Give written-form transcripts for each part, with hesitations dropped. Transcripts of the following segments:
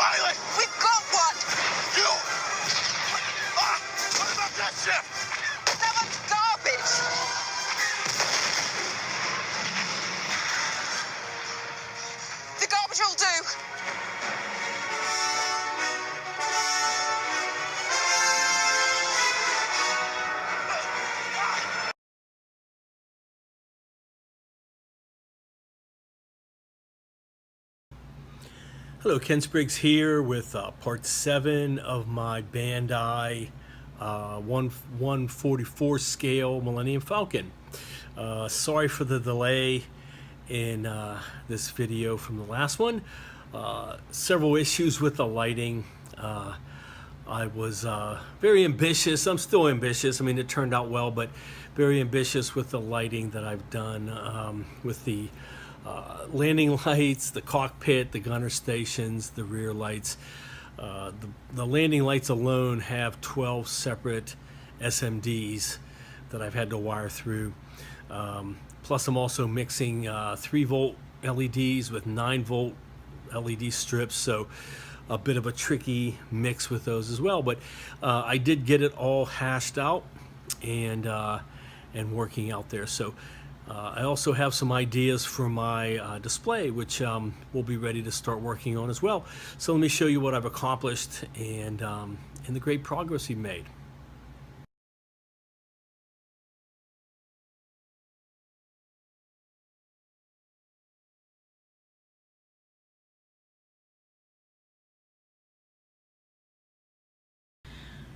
pilot! We've got one! You! What about that ship? That one's garbage! The garbage will do. Hello, Ken Spriggs here with part 7 of my Bandai 1/144 scale Millennium Falcon. Sorry for the delay in this video from the last one. Several issues with the lighting. I was very ambitious. I'm still ambitious. I mean, it turned out well, but very ambitious with the lighting that I've done with the landing lights, the cockpit, the gunner stations, the rear lights. The landing lights alone have 12 separate SMDs that I've had to wire through. Plus I'm also mixing 3-volt LEDs with 9-volt LED strips, so a bit of a tricky mix with those as well. But I did get it all hashed out and working out there. So I also have some ideas for my display, which we'll be ready to start working on as well. So let me show you what I've accomplished and the great progress we've made.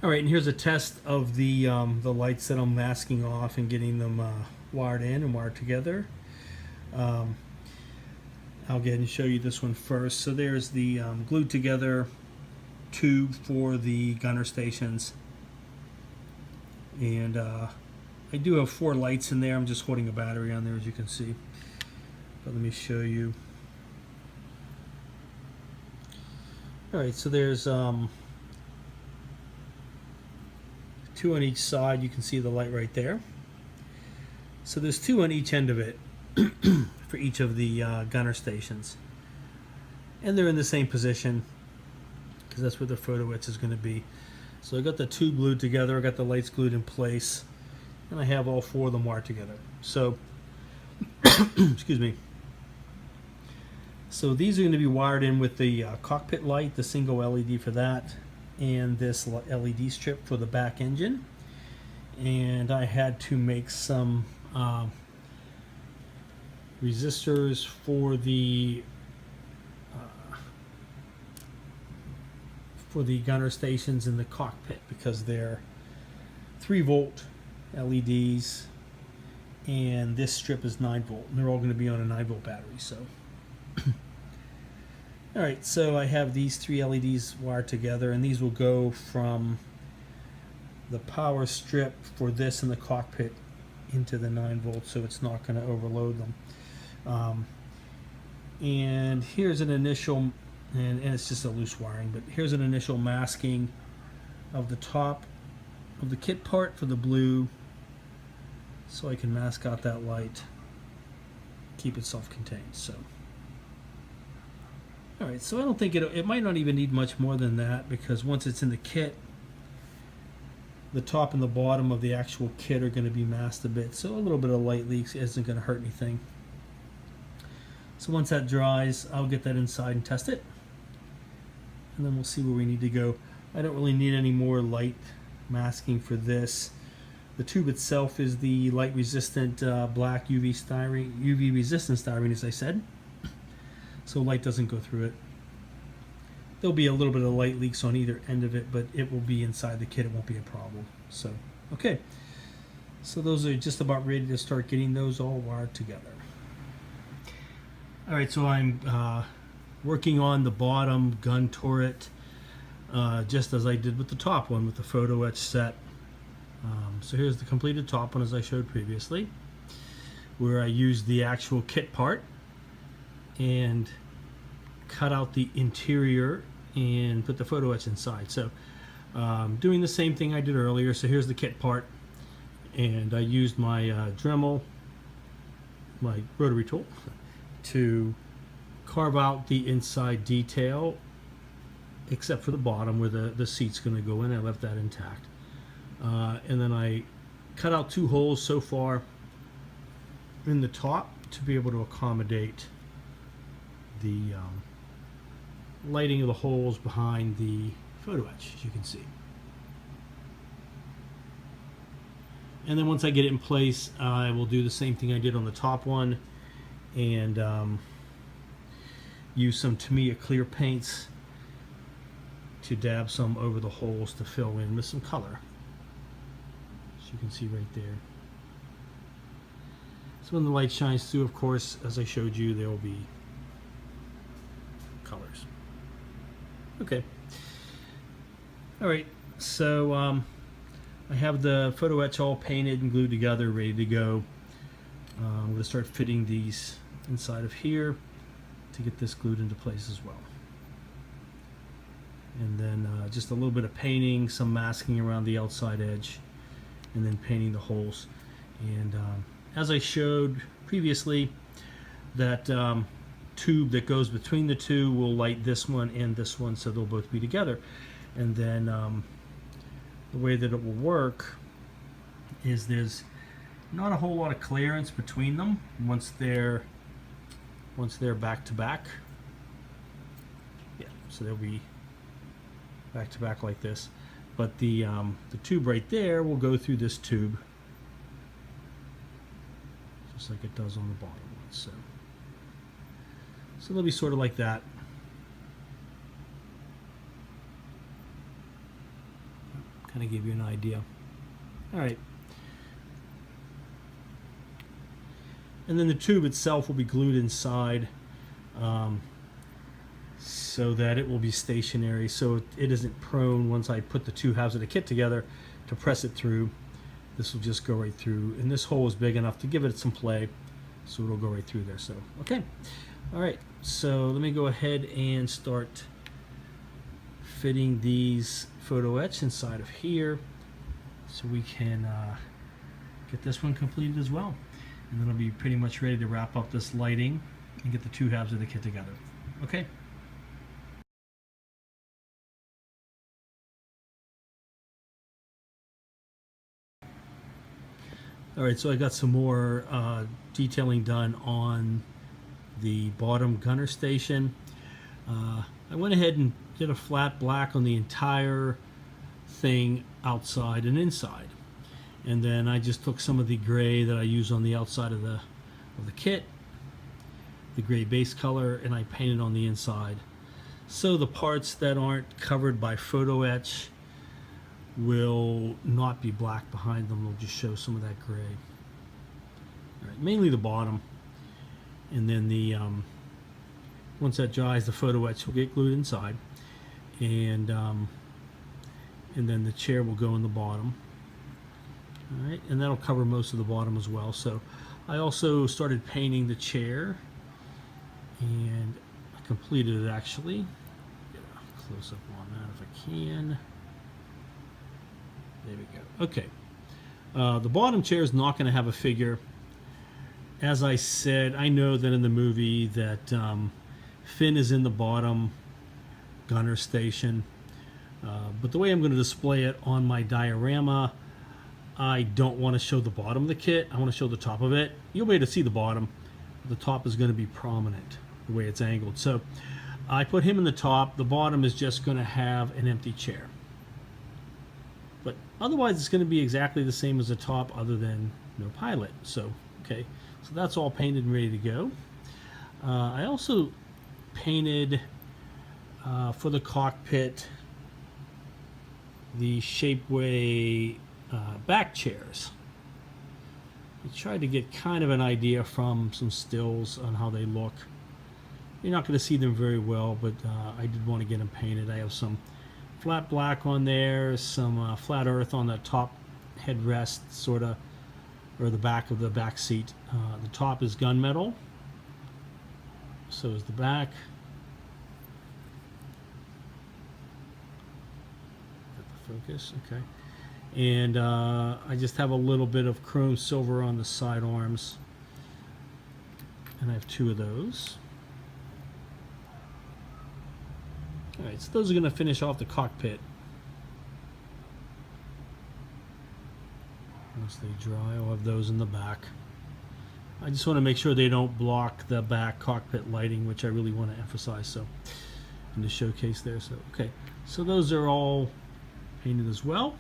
All right, and here's a test of the lights that I'm masking off and getting them wired in and wired together. I'll go ahead and show you this one first. So there's the glued together tube for the gunner stations, and I do have 4 lights in there. I'm just holding a battery on there, as you can see. But let me show you. All right, so there's 2 on each side. You can see the light right there. So there's 2 on each end of it for each of the gunner stations, and they're in the same position because that's where the photo etch is going to be. So I got the 2 glued together, I got the lights glued in place, and I have all 4 of them wired together. So excuse me. So these are going to be wired in with the cockpit light, the single LED for that, and this LED strip for the back engine. And I had to make some resistors for the gunner stations in the cockpit, because they're 3-volt LEDs and this strip is 9-volt, and they're all going to be on a 9-volt battery. So all right, so I have these 3 LEDs wired together, and these will go from the power strip for this in the cockpit into the 9-volt, so it's not going to overload them. And here's an initial, and it's just a loose wiring, but here's an initial masking of the top of the kit part for the blue, so I can mask out that light, keep it self-contained. So alright, so I don't think it might not even need much more than that, because once it's in the kit, the top and the bottom of the actual kit are going to be masked a bit, so a little bit of light leaks isn't going to hurt anything. So once that dries, I'll get that inside and test it, and then we'll see where we need to go. I don't really need any more light masking for this. The tube itself is the light resistant black UV resistant styrene, as I said, so light doesn't go through it. There'll be a little bit of light leaks on either end of it, but it will be inside the kit. It won't be a problem. So okay, so those are just about ready to start getting those all wired together. All right, so I'm working on the bottom gun turret, just as I did with the top one with the photo etch set. So here's the completed top one, as I showed previously, where I used the actual kit part and cut out the interior and put the photo etch inside. So doing the same thing I did earlier. So here's the kit part, and I used my Dremel, my rotary tool, to carve out the inside detail except for the bottom where the seat's going to go in. I left that intact. And then I cut out 2 holes so far in the top to be able to accommodate the lighting of the holes behind the photo etch, as you can see. And then once I get it in place, I will do the same thing I did on the top one and use some Tamiya clear paints to dab some over the holes to fill in with some color. As you can see right there. So when the light shines through, of course, as I showed you, there will be colors. Okay. All right. So I have the photo etch all painted and glued together, ready to go. I'm going to start fitting these inside of here to get this glued into place as well. And then just a little bit of painting, some masking around the outside edge, and then painting the holes. And as I showed previously, that tube that goes between the two will light this one and this one, so they'll both be together. And then the way that it will work is there's not a whole lot of clearance between them once they're back to back. Yeah, so they'll be back to back like this. But the tube right there will go through this tube, just like it does on the bottom one. So they'll be sort of like that. Kind of give you an idea. All right. And then the tube itself will be glued inside so that it will be stationary, so it isn't prone once I put the 2 halves of the kit together to press it through. This will just go right through, and this hole is big enough to give it some play, so it'll go right through there. So okay, all right, so let me go ahead and start fitting these photo etch inside of here so we can get this one completed as well, and then I'll be pretty much ready to wrap up this lighting and get the 2 halves of the kit together. Okay. All right, so I got some more detailing done on the bottom gunner station. I went ahead and did a flat black on the entire thing outside and inside, and then I just took some of the gray that I use on the outside of the kit, the gray base color, and I painted on the inside. So the parts that aren't covered by photo etch will not be black behind them. They'll just show some of that gray. All right, mainly the bottom, and then the once that dries, the photo etch will get glued inside, and then the chair will go in the bottom. All right, and that'll cover most of the bottom as well. So I also started painting the chair, and I completed it actually. Get a close up on that if I can. There we go. Okay. The bottom chair is not going to have a figure. As I said, I know that in the movie that Finn is in the bottom gunner station. But the way I'm going to display it on my diorama, I don't want to show the bottom of the kit. I want to show the top of it. You'll be able to see the bottom. The top is going to be prominent the way it's angled. So I put him in the top. The bottom is just going to have an empty chair. But otherwise, it's going to be exactly the same as the top, other than no pilot. So, okay, so that's all painted and ready to go. I also painted for the cockpit the Shapeway back chairs. I tried to get kind of an idea from some stills on how they look. You're not going to see them very well, but I did want to get them painted. I have some flat black on there, some flat earth on the top headrest, sort of, or the back of the back seat. The top is gunmetal, so is the back. Got the focus, okay. And I just have a little bit of chrome silver on the side arms, and I have 2 of those. Alright, so those are going to finish off the cockpit. Once they dry, I'll have those in the back. I just want to make sure they don't block the back cockpit lighting, which I really want to emphasize, so in the showcase there. So okay, so those are all painted as well.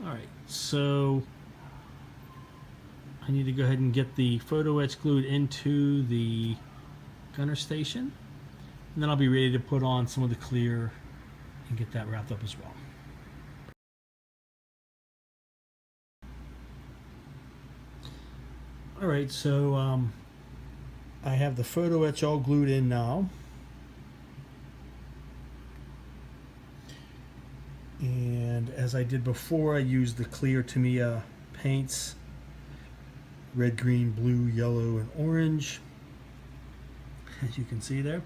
Alright, so I need to go ahead and get the photo etch glued into the gunner station, and then I'll be ready to put on some of the clear and get that wrapped up as well. Alright, so I have the photo etch all glued in now. And as I did before, I used the clear Tamiya paints, red, green, blue, yellow, and orange, as you can see there.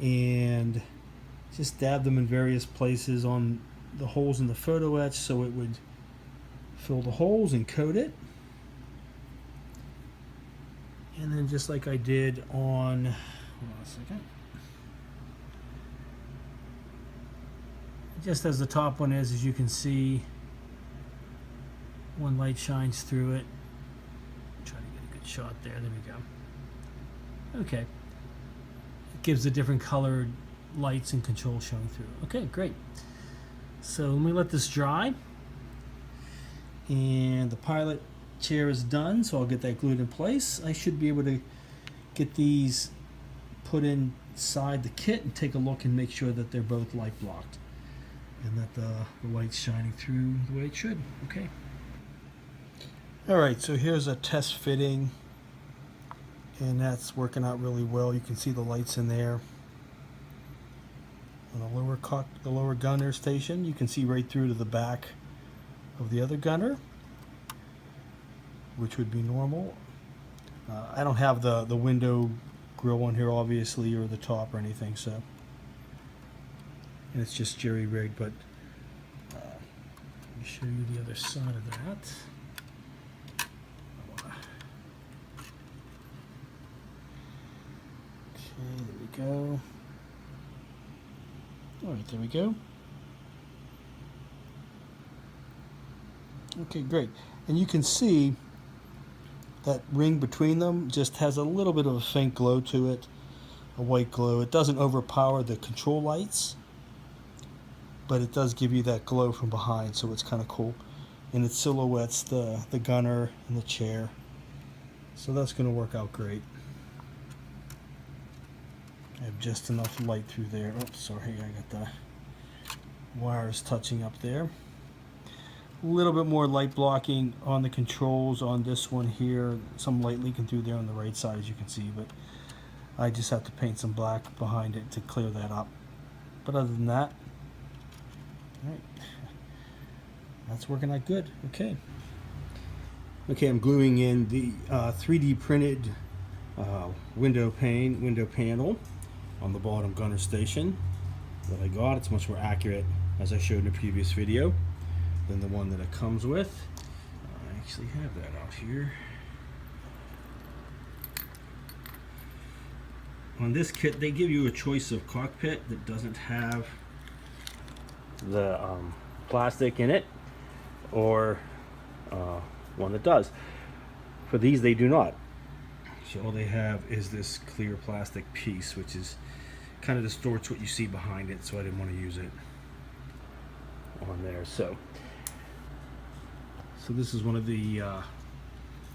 And just dabbed them in various places on the holes in the photo etch so it would fill the holes and coat it. And then just like I did on, hold on a second, just as the top one is, as you can see, one light shines through it. Try to get a good shot there. There we go. Okay. It gives the different colored lights and controls showing through. Okay, great. So let me let this dry. And the pilot chair is done, so I'll get that glued in place. I should be able to get these put inside the kit and take a look and make sure that they're both light blocked and that the light's shining through the way it should. Okay. Alright, so here's a test fitting, and that's working out really well. You can see the lights in there. On the lower gunner station, you can see right through to the back of the other gunner, which would be normal. I don't have the window grill on here, obviously, or the top or anything, so. And it's just jerry-rigged, but let me show you the other side of that. Okay, there we go. Alright, there we go. Okay, great. And you can see that ring between them just has a little bit of a faint glow to it, a white glow. It doesn't overpower the control lights, but it does give you that glow from behind, so it's kind of cool. And it silhouettes the gunner and the chair. So that's going to work out great. I have just enough light through there. Oops, sorry, I got the wires touching up there. A little bit more light blocking on the controls on this one here. Some light leaking through there on the right side, as you can see, but I just have to paint some black behind it to clear that up. But other than that, all right, that's working out good. Okay. Okay, I'm gluing in the 3D printed window panel on the bottom gunner station that I got. It's much more accurate, as I showed in the previous video, than the one that it comes with. I actually have that out here. On this kit, they give you a choice of cockpit that doesn't have the plastic in it, or one that does. For these, they do not. So all they have is this clear plastic piece, which is kind of distorts what you see behind it, so I didn't want to use it on there. So this is one of the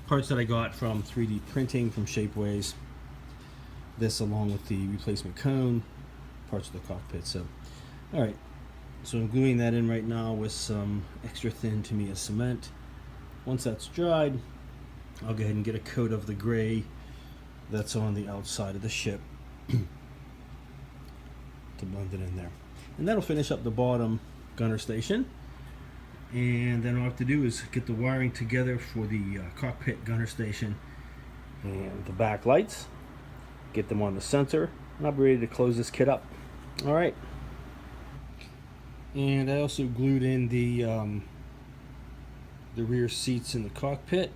parts that I got from 3D printing from Shapeways. This, along with the replacement cone, parts of the cockpit. So, all right. So I'm gluing that in right now with some extra thin Tamiya cement. Once that's dried, I'll go ahead and get a coat of the gray that's on the outside of the ship to blend it in there. And that'll finish up the bottom gunner station. And then all I have to do is get the wiring together for the cockpit gunner station and the back lights, get them on the sensor, and I'll be ready to close this kit up. All right. And I also glued in the rear seats in the cockpit.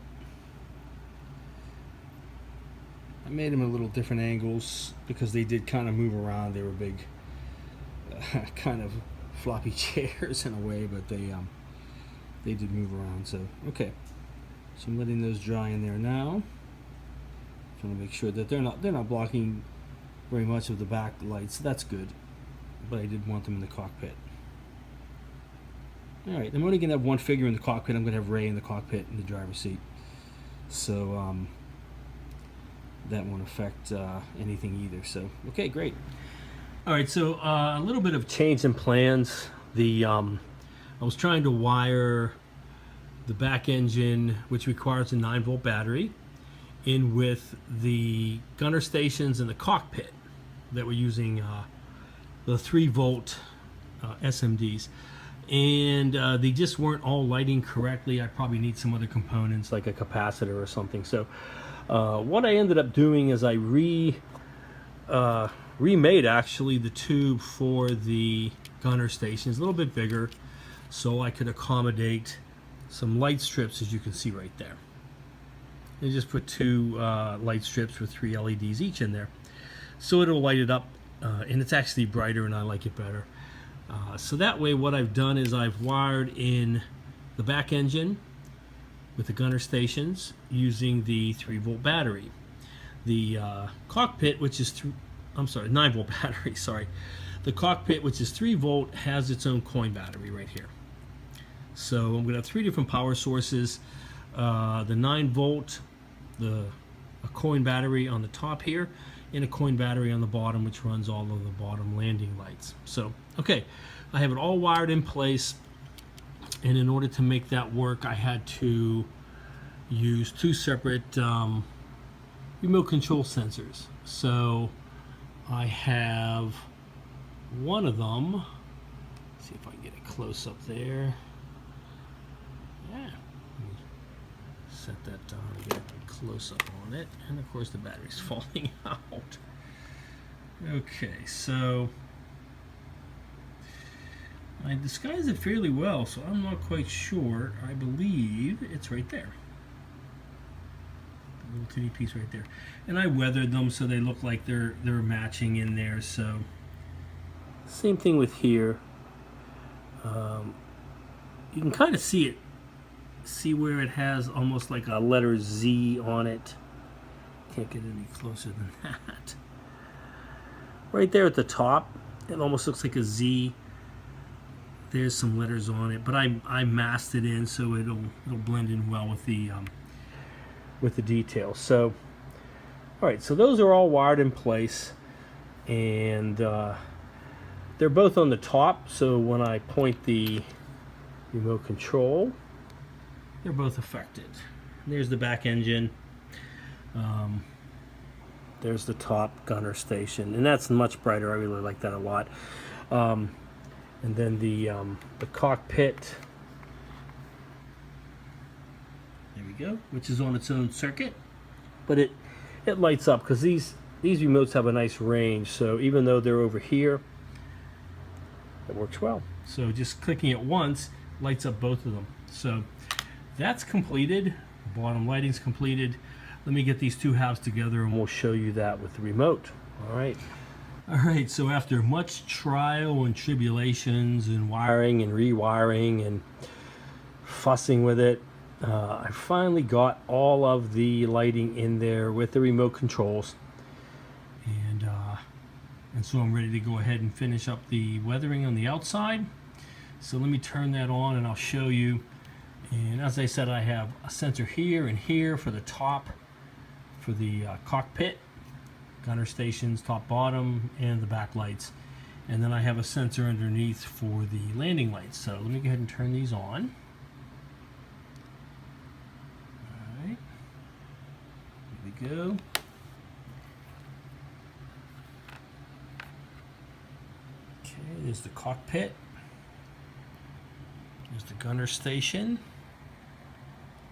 I made them at a little different angles because they did kind of move around. They were big kind of floppy chairs in a way, but they did move around. So okay, so I'm letting those dry in there now. Trying to make sure that they're not blocking very much of the back lights. So that's good, but I did want them in the cockpit. All right, I'm only gonna have one figure in the cockpit. I'm gonna have Ray in the cockpit in the driver's seat. So that won't affect anything either. So okay, great. All right, so a little bit of change in plans. I was trying to wire the back engine, which requires a 9-volt battery, in with the gunner stations and the cockpit that we're using the 3-volt SMDs. And they just weren't all lighting correctly. I probably need some other components like a capacitor or something. So what I ended up doing is I remade actually the tube for the gunner stations a little bit bigger so I could accommodate some light strips, as you can see right there. I just put 2 light strips with 3 LEDs each in there, so it'll light it up, and it's actually brighter and I like it better. So that way what I've done is I've wired in the back engine with the gunner stations using the 3-volt battery. The cockpit, which is 9-volt battery, sorry. The cockpit, which is 3-volt, has its own coin battery right here. So I'm going to have 3 different power sources. The 9-volt, a coin battery on the top here, and a coin battery on the bottom, which runs all of the bottom landing lights. So, okay, I have it all wired in place, and in order to make that work, I had to use 2 separate remote control sensors. So I have one of them. Let's see if I can get a close up there. Yeah. Set that down and get a close up on it. And of course the battery's falling out. Okay, so I disguised it fairly well, so I'm not quite sure. I believe it's right there. The little titty piece right there. And I weathered them so they look like they're matching in there. So same thing with here. You can kind of see it. See where it has almost like a letter Z on it. Can't get any closer than that. Right there at the top, it almost looks like a Z. There's some letters on it, but I masked it in so it'll blend in well with the details. So, all right, so those are all wired in place, and they're both on the top. So when I point the remote control, they're both affected. There's the back engine. There's the top gunner station, and that's much brighter. I really like that a lot. And then the cockpit. There we go, which is on its own circuit, but it lights up because these remotes have a nice range. So even though they're over here, it works well. So just clicking it once lights up both of them. So that's completed. The bottom lighting's completed. Let me get these 2 halves together and we'll show you that with the remote. All right, so after much trial and tribulations and wiring and rewiring and fussing with it, I finally got all of the lighting in there with the remote controls. And so I'm ready to go ahead and finish up the weathering on the outside. So let me turn that on and I'll show you. And as I said, I have a sensor here and here for the top, for the cockpit, gunner stations, top, bottom, and the back lights. And then I have a sensor underneath for the landing lights. So let me go ahead and turn these on. All right, here we go. Okay, there's the cockpit. There's the gunner station.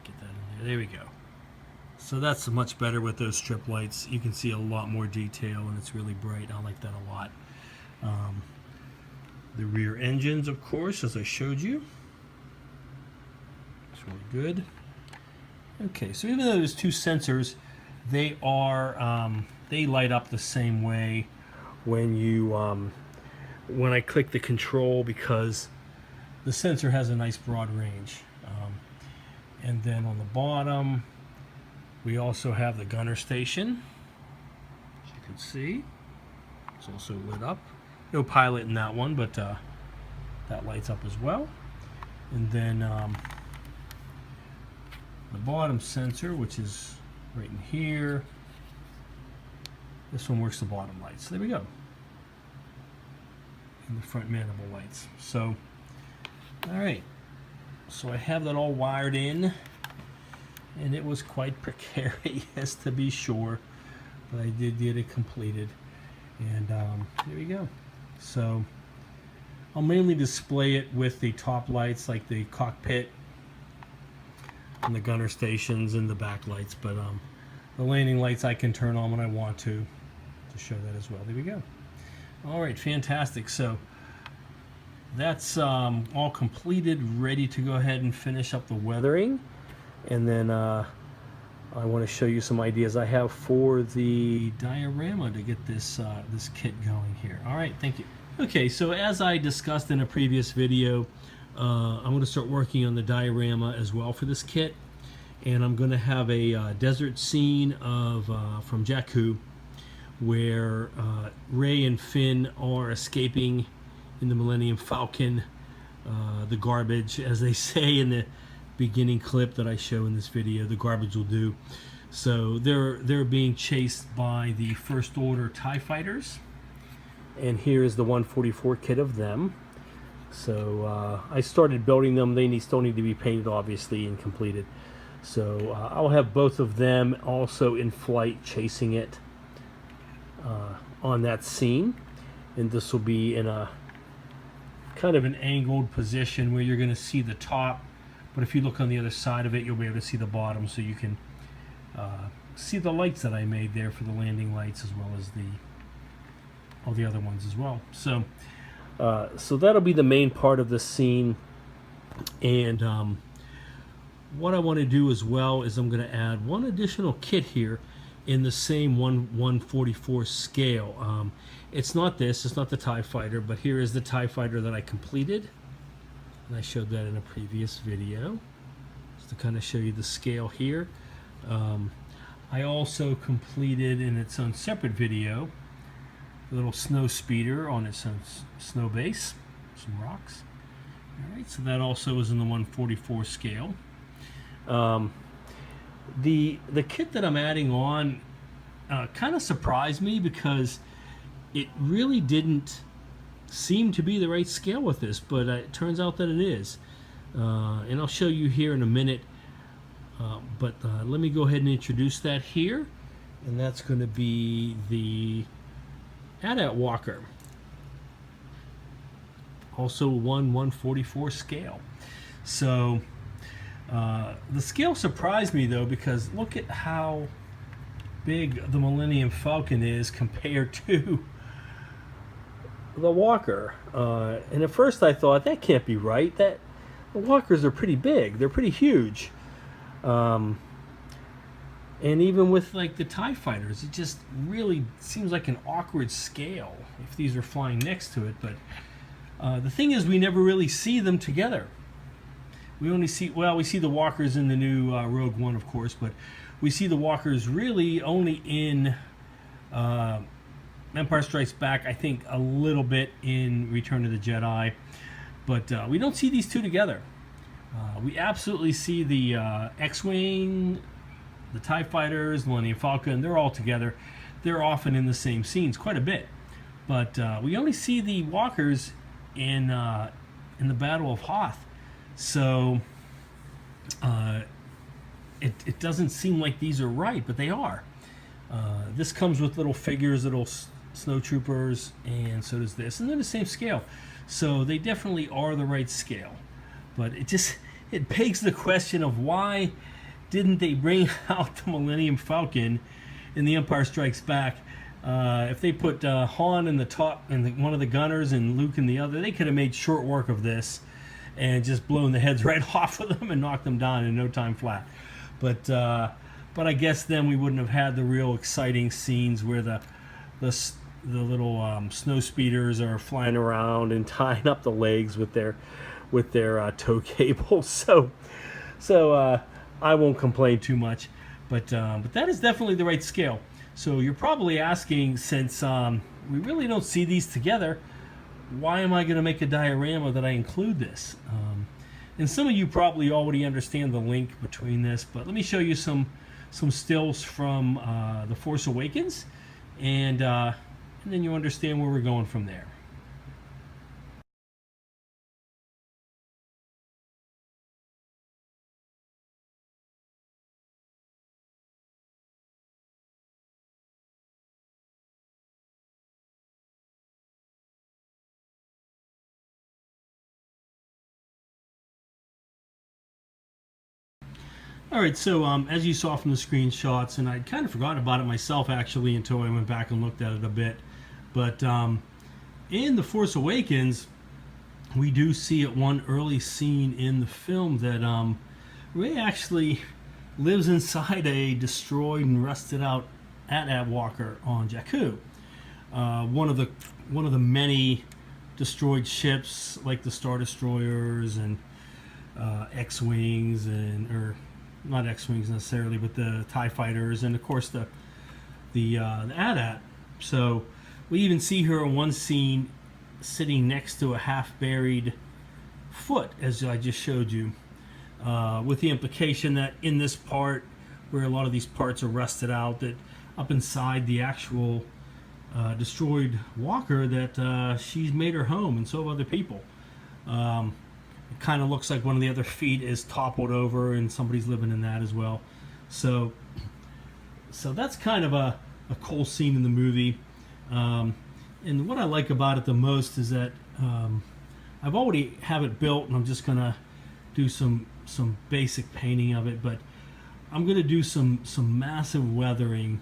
Get that in there. There we go. So that's much better with those strip lights. You can see a lot more detail and it's really bright. I like that a lot. The rear engines, of course, as I showed you. It's really good. Okay, so even though there's 2 sensors, they are they light up the same way when you when I click the control, because the sensor has a nice broad range. And then on the bottom, we also have the gunner station. As you can see, it's also lit up. No pilot in that one, but that lights up as well. And then the bottom sensor, which is right in here. This one works the bottom lights. So there we go. And the front mandible lights. So, all right. So I have that all wired in, and it was quite precarious to be sure, but I did get it completed. And there we go. So I'll mainly display it with the top lights, like the cockpit and the gunner stations and the back lights, but the landing lights I can turn on when I want to show that as well. There we go. All right, fantastic. So that's all completed, ready to go ahead and finish up the weathering. And then I want to show you some ideas I have for the diorama to get this this kit going here. All right, thank you. Okay, so as I discussed in a previous video, I'm going to start working on the diorama as well for this kit, and I'm going to have a desert scene of from Jakku, where Ray and Finn are escaping in the Millennium Falcon, the garbage, as they say in the beginning clip that I show in this video. The garbage will do. So they're being chased by the First Order TIE fighters, and here is the 144 kit of them. So I started building them. They still need to be painted, obviously, and completed. So I'll have both of them also in flight chasing it on that scene, and this will be in a kind of an angled position where you're going to see the top, but if you look on the other side of it, you'll be able to see the bottom, so you can see the lights that I made there for the landing lights, as well as all the other ones as well. So so that'll be the main part of the scene. And what I want to do as well is I'm going to add one additional kit here in the same 1/144 scale. It's not this, it's not the TIE Fighter, but here is the TIE Fighter that I completed. And I showed that in a previous video, just to kind of show you the scale here. I also completed in its own separate video a little snow speeder on its own snow base, some rocks. Alright, so that also is in the 1/44 scale. The kit that I'm adding on kind of surprised me, because it really didn't seem to be the right scale with this, but it turns out that it is. And I'll show you here in a minute, but let me go ahead and introduce that here, and that's going to be the AT-AT Walker, also 1/144 scale. So the scale surprised me, though, because look at how big the Millennium Falcon is compared to the Walker. And at first I thought, that can't be right. That the Walkers are pretty big. They're pretty huge. And even with like the TIE fighters, it just really seems like an awkward scale if these are flying next to it. But the thing is, we never really see them together. We only see, well, we see the Walkers in the new Rogue One, of course, but we see the Walkers really only in Empire Strikes Back, I think a little bit in Return of the Jedi, but we don't see these two together. We absolutely see the X-Wing, the TIE Fighters, Millennium Falcon, they're all together. They're often in the same scenes quite a bit, but we only see the Walkers in the Battle of Hoth. So it doesn't seem like these are right, but they are. This comes with little figures, little snowtroopers, and so does this, and they're the same scale. So they definitely are the right scale. But it begs the question of why didn't they bring out the Millennium Falcon in The Empire Strikes Back? If they put Han in the top and one of the gunners and Luke in the other, they could have made short work of this and just blown the heads right off of them and knocked them down in no time flat. But I guess then we wouldn't have had the real exciting scenes where the little snow speeders are flying around and tying up the legs with their tow cables. So I won't complain too much, but that is definitely the right scale. So you're probably asking, since we really don't see these together, why am I going to make a diorama that I include this? And some of you probably already understand the link between this, but let me show you some stills from The Force Awakens, and then you understand where we're going from there. Alright, so as you saw from the screenshots, and I'd kind of forgotten about it myself actually until I went back and looked at it a bit, but in The Force Awakens, we do see at one early scene in the film that Rey actually lives inside a destroyed and rusted out AT-AT walker on Jakku. One of the many destroyed ships, like the Star Destroyers and X-Wings, or not X-Wings necessarily, but the TIE Fighters, and of course the AT-AT. So we even see her in one scene sitting next to a half-buried foot, as I just showed you, with the implication that in this part, where a lot of these parts are rusted out, that up inside the actual destroyed walker, that she's made her home, and so have other people. It kind of looks like one of the other feet is toppled over, and somebody's living in that as well. So that's kind of a cool scene in the movie. And what I like about it the most is that I've already have it built, and I'm just gonna do some basic painting of it, but I'm gonna do some massive weathering,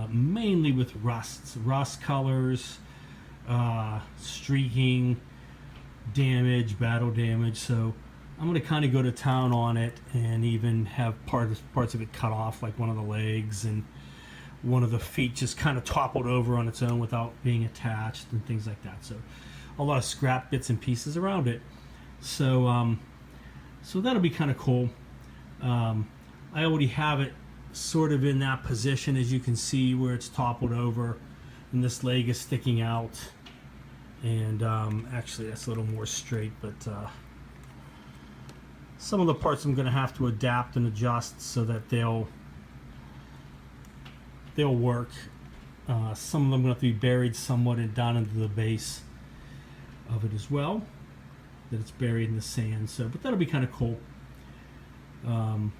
mainly with rust colors, streaking, damage, battle damage. So I'm going to kind of go to town on it, and even have parts of it cut off, like one of the legs, and one of the feet just kind of toppled over on its own without being attached, and things like that. So a lot of scrap bits and pieces around it. So so that'll be kind of cool. I already have it sort of in that position, as you can see, where it's toppled over and this leg is sticking out. And actually that's a little more straight, but some of the parts I'm going to have to adapt and adjust so that they'll work. Some of them are going to have to be buried somewhat down into the base of it as well, that it's buried in the sand. So, but that'll be kind of cool. And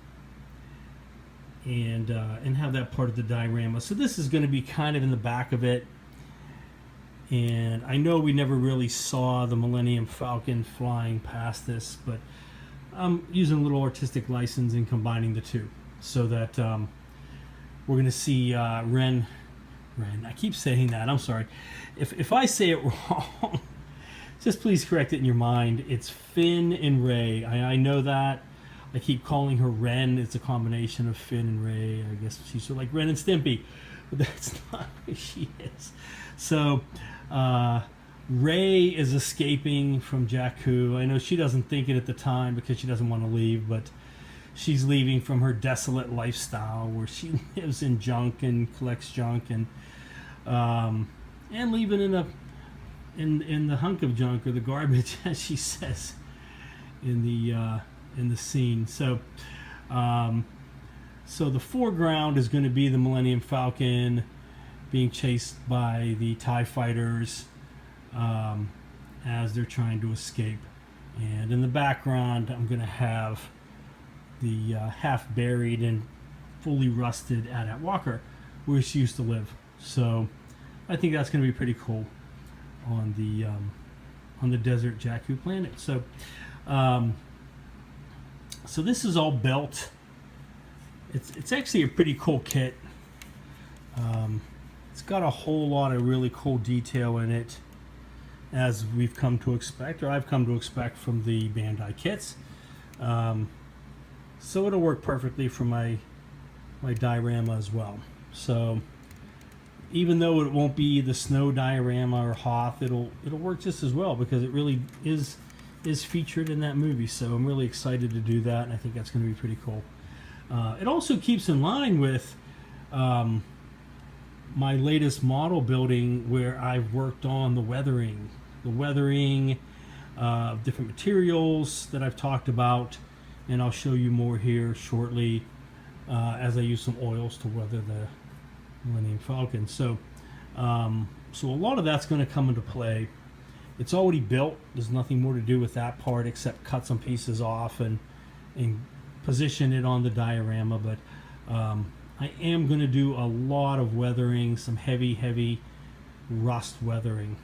have that part of the diorama. So this is going to be kind of in the back of it. And I know we never really saw the Millennium Falcon flying past this, but I'm using a little artistic license and combining the two, so that we're going to see Ren. I keep saying that. I'm sorry. If I say it wrong, just please correct it in your mind. It's Finn and Rey. I know that. I keep calling her Ren. It's a combination of Finn and Rey. I guess she's sort of like Ren and Stimpy, but that's not who she is. So Rey is escaping from Jakku. I know she doesn't think it at the time because she doesn't want to leave, but she's leaving from her desolate lifestyle where she lives in junk and collects junk, and leaving in the hunk of junk, or the garbage, as she says in the scene. So so the foreground is going to be the Millennium Falcon being chased by the TIE Fighters as they're trying to escape. And in the background, I'm going to have the half-buried and fully rusted AT-AT walker where she used to live. So I think that's going to be pretty cool on the desert Jakku planet. So so this is all built. It's actually a pretty cool kit. It's got a whole lot of really cool detail in it, as we've come to expect, or I've come to expect from the Bandai kits. So it'll work perfectly for my diorama as well. So even though it won't be the snow diorama or Hoth, it'll work just as well because it really is featured in that movie. So I'm really excited to do that, and I think that's going to be pretty cool. It also keeps in line with my latest model building, where I've worked on the weathering of different materials that I've talked about, and I'll show you more here shortly as I use some oils to weather the Millennium Falcon. So so a lot of that's going to come into play. It's already built. There's nothing more to do with that part except cut some pieces off and position it on the diorama. But I am going to do a lot of weathering, some heavy rust weathering.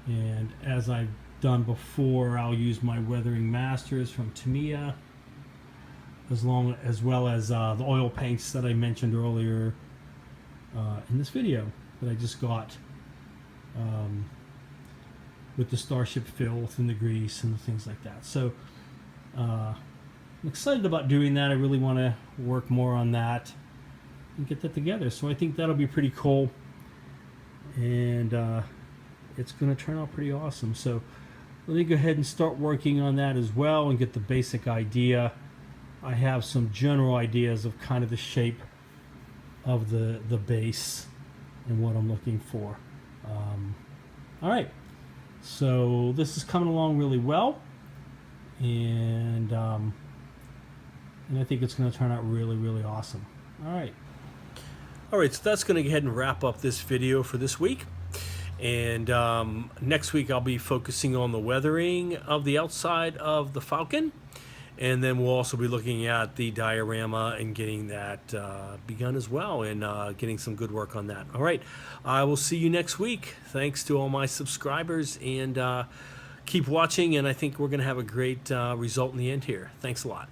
And as I've done before, I'll use my weathering masters from Tamiya, as well as the oil paints that I mentioned earlier in this video that I just got with the Starship filth and the grease and the things like that. So I'm excited about doing that. I really want to work more on that and get that together. So I think that'll be pretty cool, and it's going to turn out pretty awesome. So let me go ahead and start working on that as well and get the basic idea. I have some general ideas of kind of the shape of the base and what I'm looking for. All right, so this is coming along really well, and I think it's going to turn out really awesome. All right, so that's going to go ahead and wrap up this video for this week. And next week I'll be focusing on the weathering of the outside of the Falcon, and then we'll also be looking at the diorama and getting that begun as well, and getting some good work on that. All right, I will see you next week. Thanks to all my subscribers, and keep watching, and I think we're going to have a great result in the end here. Thanks a lot.